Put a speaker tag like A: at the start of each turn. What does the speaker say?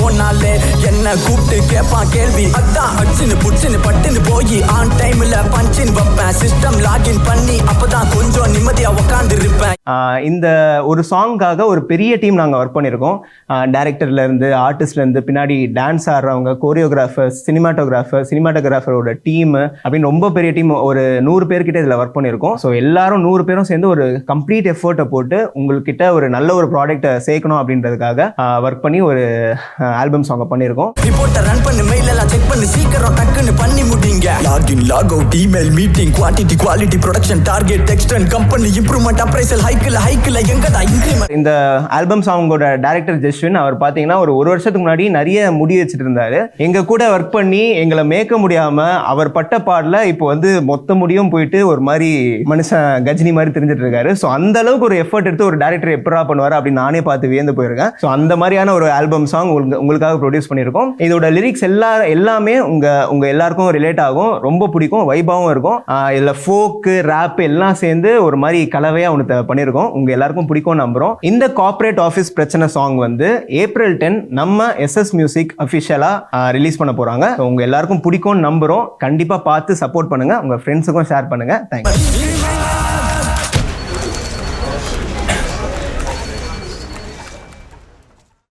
A: போனாலே என்ன கூப்பிட்டு கேட்பான் கேள்வி. அதான் அடிச்சுன்னு புடிச்சுன்னு பட்டுன்னு போய் ஆன் டைம்ல பஞ்சின் வைப்பேன். சிஸ்டம் லாகின் பண்ணி அப்பதான் கொஞ்சம் நிம்மதியா உட்காந்து இருப்பேன்.
B: இந்த ஒரு சாங்காக ஒரு பெரிய டீம் நாங்கள் ஒர்க் பண்ணியிருக்கோம். டைரக்டர்ல இருந்து ஆர்டிஸ்ட்ல இருந்து பின்னாடி டான்ஸ் ஆடுறவங்க, கோரியோகிராஃபர்ஸ், சினிமாட்டோகிராஃபரோட டீம் அப்படின்னு ரொம்ப பெரிய டீம், ஒரு 100 பேர்கிட்ட இதில் ஒர்க் பண்ணியிருக்கோம். ஸோ எல்லாரும் 100 பேரும் சேர்ந்து ஒரு கம்ப்ளீட் எஃபர்ட்டை போட்டு உங்கள்கிட்ட ஒரு நல்ல ஒரு ப்ராடக்ட்டை சேர்க்கணும் அப்படின்றதுக்காக ஒர்க் பண்ணி ஒரு ஆல்பம் சாங்கை பண்ணியிருக்கோம்.
A: ரிப்போர்ட்டை ரன் பண்ணி மெயில் எல்லாம் செக் பண்ணி சீக்கிரம் டக்குன்னு பண்ணி முடிங்க. Login log out email meeting quantity quality production target extend company improvement appraisal ஹைக்கில் எங்கடா இன்க்ரிமெண்ட்.
B: இந்த ஆல்பம் சாங்கோட டைரக்டர் ஜெஸ்வின் அவர் பார்த்தீங்கன்னா ஒரு வருஷத்துக்கு முன்னாடி நிறைய முடி வச்சுட்டு இருந்தாரு. எங்க கூட ஒர்க் பண்ணி எங்களை மேய்க்க முடியாம அவர் பட்ட பாடல இப்போ வந்து மொத்த முடியும் போயிட்டு ஒரு மாதிரி மனுஷன் கஜினி மாதிரி தெரிஞ்சிட்டு இருக்காரு. ஸோ அந்த அளவுக்கு ஒரு எஃபர்ட் எடுத்து ஒரு டைரக்டர் எப்படா பண்ணுவாரு அப்படின்னு நானே பார்த்து வியந்து போயிருக்கேன். ஸோ அந்த மாதிரியான ஒரு ஆல்பம் சாங் உங்களுக்காக ப்ரொடியூஸ் பண்ணியிருக்கோம். இதோட லிரிக்ஸ் எல்லாமே உங்க எல்லாருக்கும் ரிலேட் ஆகும், ரொம்ப பிடிக்கும், வைபாவும் இருக்கும். இதுல ஃபோக்கு ரேப் எல்லாம் சேர்ந்து ஒரு மாதிரி கலவையா ஒன்று பண்ணியிருக்கோம். உங்க எல்லாருக்கும் பிடிக்கும் நம்புறோம். இந்த கார்ப்பரேட் ஆஃபீஸ் பிரச்சனை சாங் வந்து April 10 நம்ம SS மியூசிக் அஃபிஷியலா ரிலீஸ் பண்ண போறாங்க. உங்க எல்லாருக்கும் பிடிக்கும் நம்புறோம். கண்டிப்பா பார்த்து சப்போர்ட் பண்ணுங்க, உங்க ஃப்ரெண்ட்ஸுக்கும் ஷேர் பண்ணுங்க. தேங்க்யூ.